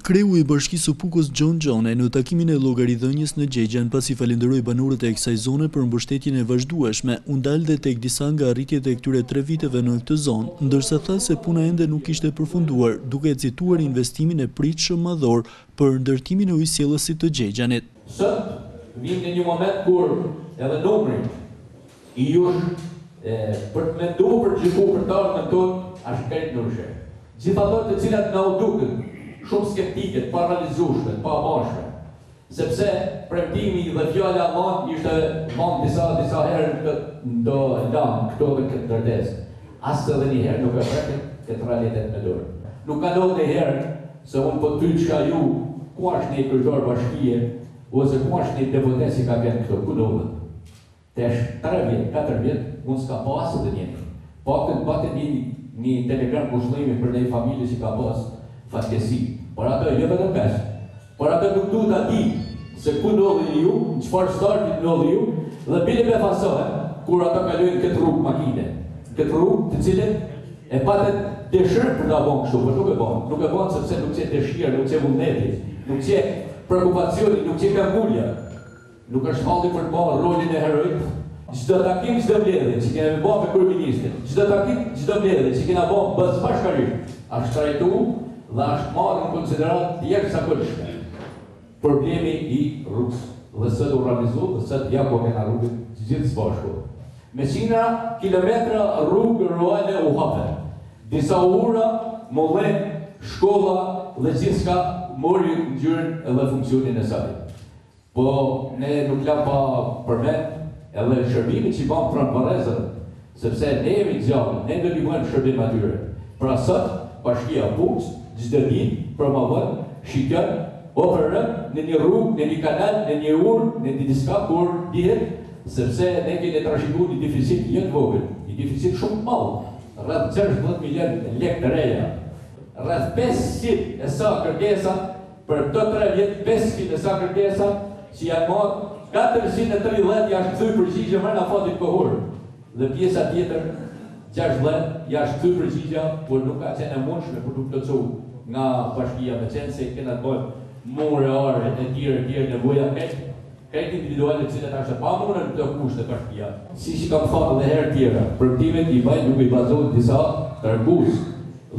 Kreu i Bashkisë së Pukës John Gjone në takimin e llogaridhënies në Gjegjan pasi falenderoi banorët e kësaj zone për mbështetjen e vazhdueshme, u ndal dhe tek disa nga arritjet e këtyre 3 viteve në këtë zonë, ndërsa tha se puna ende nuk ishte përfunduar, duke cituar investimin e pritshëm madhor për ndërtimin e ujësjellësit të Gjegjanit. Sot vim në një moment kur edhe numri i jush për të menduar për gjithu për të ardhmen tonë është krejt ndryshe. Gjithë ato të cilat na u duken shumë skeptike, të paralizueshme, të pabashme, sepse premtimi dhe fjala Allah ishte vonë disa herë do lan këto dhe këtë ndërtesë. As edhe një herë nuk e prekët këtë realitet me dorë. Nuk ka ndodhur një herë se unë po ty çka ju, ku është një kryetari bashkie, ose ku është një deputet si ka qenë këto, ku ndodhet? Tesh 3 vjet, 4 vjet, unë s'ka pasur dhe njëri. Patë një telegram kushëllimi për një familje që ka pas fatkesi. Por ato jo vetëm pesh. Por ato nuk duhet ta di se ku ndodheni ju, në çfarë starti ndodheni ju, dhe bile me fasohet kur ato kalojnë këtë rrugë makine. Këtë rrugë të cilën e patën dëshirë për ta bënë kështu, por nuk e bën. Nuk e bën sepse nuk ka dëshirë, nuk ka vullneti, nuk ka prekupacioni, nuk ka ngulja. Nuk është halli për të bërë rolin e heroit. Çdo takim, çdo mbledhje që kemi bërë me kryeministin, çdo takim, çdo mbledhje që kemi bërë bashkërisht, është trajtuar dhe është marrë në konsiderat jashtëzakonshme problemi i rrugës. Dhe sot u realizoi, dhe sot ja po kena rrugën gjithë së bashku. Me qindra kilometra rrugë ruale u hapen. Disa ura, molle, shkolla dhe gjithçka mori ngjyrën edhe funksionin e saj. Po ne nuk lam pa përmend edhe shërbimin që i bën pranë Varrezës, sepse ne jemi gjallë, ne do t'i bëjmë shërbim atyre. Pra sot, Bashkia Pukës, çdo ditë promovon, shikon, operën në një rrugë, në një kanal, në një urë, në një diska kur dihet, sepse ne kemi trashëguar një deficit jo të vogël, një deficit shumë të madh, rreth 16 milion lekë të reja. Rreth 500 e sa kërkesa për këto 3 vjet, 500 e sa kërkesa që janë marrë 430 jashtë kthy përgjigje më në fatin kohor. Dhe pjesa tjetër 60 jashtë kthy përgjigje, por nuk ka qenë e mundshme për të plotësuar nga bashkia me qenë se kena të bëjmë mure are e tjere nevoja krejt individuale të cilat është pa mure në të kushte bashkia. Si që kam thënë edhe herë tjera, projektimet i bajnë nuk i bazohet disa tërgus.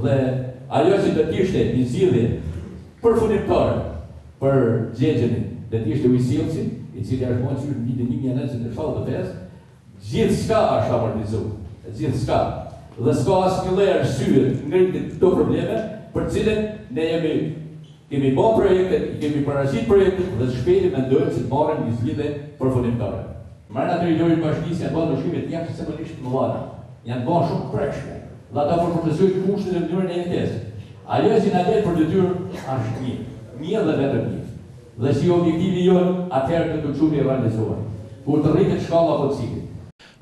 Dhe ajo që do t'ishte një zgjidhje përfundimtare për Gjegjenin, do t'ishte ujësjellësi, i cili është bërë në vitin 1975, gjithçka është amortizuar, gjithçka. Dhe s'ka asnjë lloj arsye ngritit këto probleme, për cilën ne kemi bërë projektet, kemi paraqit projektet dhe shpejt mendojmë se të marrim një zgjidhje përfundimtare. Marrë territorin e bashkisë janë bërë ndryshime të jashtëzakonisht të mëdha, janë bërë shumë prekshme, dhe ata përforcojnë kushtet e mënyrën e jetesës. Ajo që na del për detyrë është një dhe vetëm një. Dhe si objektivi jonë, atëherë të çumi realizohen, kur të rritet shkalla potësimit.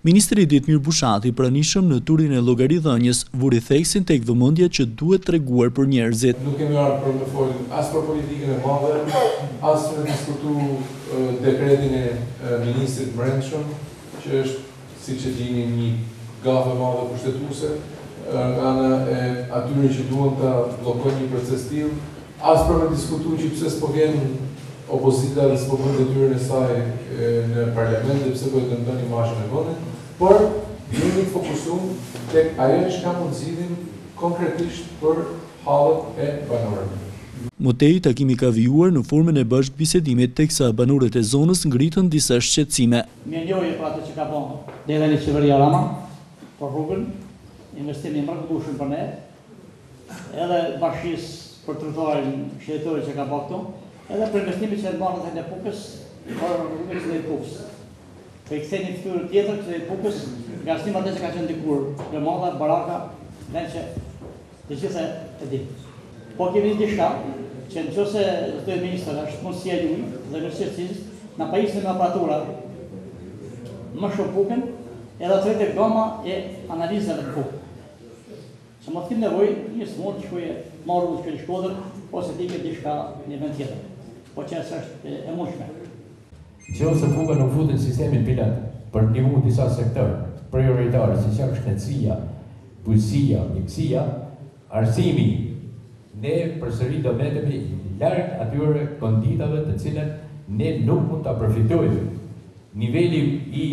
Ministri Ditmir Bushati, pranishëm në turin e llogaridhënies, vuri theksin tek vëmendja që duhet treguar për njerëzit. Nuk kemi ardhur për të folur as për politikën e madhe, as për të diskutuar dekretin e ministrit brendshëm, që është, siç e dini, një gafë e madhe kushtetuese, nga ana e atyre që duan ta bllokojnë një proces të tillë, as për të diskutuar që pse s'po vjen opozita dhe s'po bën detyrën e saj në parlament dhe pse po e dëmton imazhin e vendit, por jemi të fokusuar tek ajo që mund të zgjidhim konkretisht për hallet e banorëve. Motei, takimi ka vijuar në formën e bashkëbisedimit, teksa banorët e zonës ngritën disa shqetësime. Mirënjohje për atë që ka bën deri në qeveria Rama, për rrugën, investimi i mrekullueshëm për ne, edhe bashkisë për trotuarin shëndetësor që ka bërë këtu, edhe për investimet që marrën në Pukës, për rrugën e Pukës. Për ktheni fytyrë tjetër të Pukës, nga stimat që ka qenë dikur, Lëmalla, Baraka, vend që të gjitha e di. Po kemi diçka që nëse zotëri ministër është mundësia e juaj dhe vështirësisë na pajisni me aparatura më shumë Pukën, edhe të rritet gama e analizave të Pukës. Që më të kemë nevojë një smur që shkojë marrë në Shkodër, ose të ikë diçka një vend tjetër. Po që është e mundshme. Nëse Puka nuk futet në sistemin pilot për të ndihmuar disa sektorë prioritare, siç janë shëndetësia, bujqësia, mjekësia, arsimi, ne përsëri do metemi larg atyre konditave të cilat ne nuk mund ta përfitojmë. Niveli i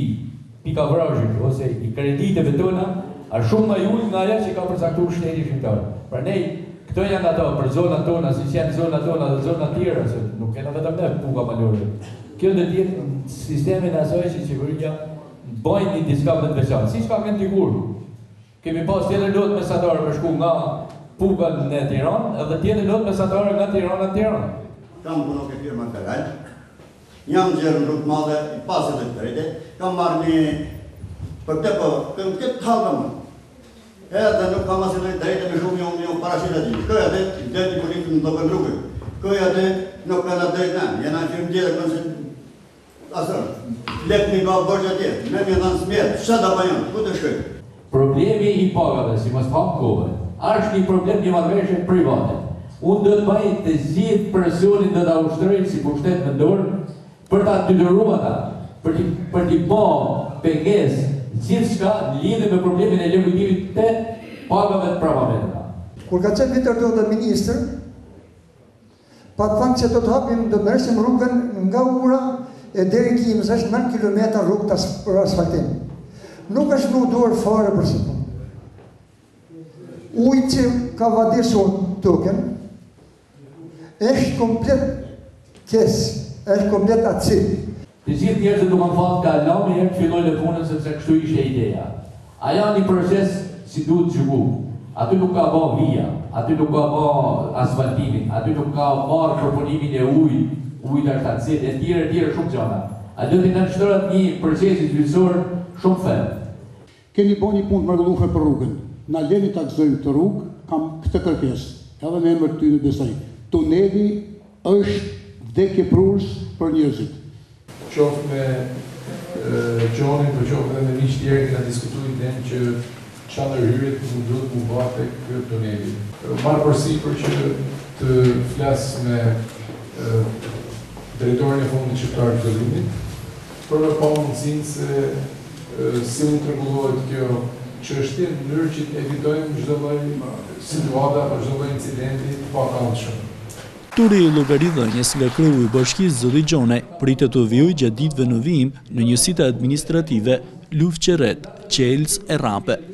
pikavrazhit ose i krediteve tona është shumë më i ulët nga ajo që ka përcaktuar shteti shqiptar. Prandaj këto janë ato për zonat tona, siç janë zonat tona dhe zonat tjera, se nuk kena vetëm ne puga malore. Kjo do të jetë sistemin asaj që qeveria bëjnë një diçka më të veçantë. Siç ka kënd dikur. Kemi pas tjetër lot mesatarë me shku nga Puga në Tiranë, edhe tjetër lot mesatarë nga Tirana në Tiranë. Kam puno ke firma Karaj. Jam gjerë në rrugë madhe i pasit dhe të drejte, kam marrë një për këtë halë më. Edhe nuk kam asë në drejte me shumë një parashit e gjithë. Këja dhe i dhejtë i politikë në të rrugë. Këja dhe nuk ka në drejtë në, jena në firmë gjithë kënë se asër. Letë një ka bërgjë atje, me një dhanë smjetë, shëtë da bajonë, ku të shkëjtë. Problemi i pagave, si mos hamë kohë, është një problem një marrëveshje private. Unë do të bëj të gjithë presionin dhe ta ushtroj si pushtet në dorë për ta detyruar ata, për t'i bë pengesë gjithçka lidhur me problemin e lëvizimit të pagave të prapameta. Kur ka qenë vitër do të ministër, pa të thënë që do të hapim, do të merrsim rrugën nga Ura e deri në Kimës, është 9 kilometra rrugë për asfaltim. Nuk është në duar fare për së punë. Ujë që ka vadisur token, është komplet kesë, është komplet acid. Të gjithë njerëzit do kanë thënë ka lëmë herë të filloj në punën sepse kështu ishte ideja. Ajo një proces si duhet të zhvillu. Aty nuk ka bë vija, aty nuk ka bë asfaltimin, aty nuk ka marrë proponimin e ujit është acid, e tjera shumë gjëra. Aty do të nënshtrohet një proces zhvillësor shumë ferm. Keni bo një punë të mrekullueshme për rrugën. Na leni ta gëzojmë këtë rrugë, kam këtë kërkesë. Edhe në emër ty në besoj. Tuneli është vdekje prurës për njerëzit. Qoftë me Gjonin, për qoftë edhe me miq tjerë kena diskutuar idenë që çfarë hyrjet nuk duhet të bëhet tek tuneli. Marr përsipër që të flas me drejtorin e Fondit Shqiptar të Zhvillimit për me pa mundësinë se si mund të rregullohet kjo çështje në mënyrë që të evitojmë çdo lloj situata apo çdo lloj incidenti të pakëndshëm. Turi i llogaridhënies nga kreu i bashkisë zoti Gjone pritet të vijojë gjatë ditëve në vijim në njësitë administrative Lufqerret, Qelës e Rape.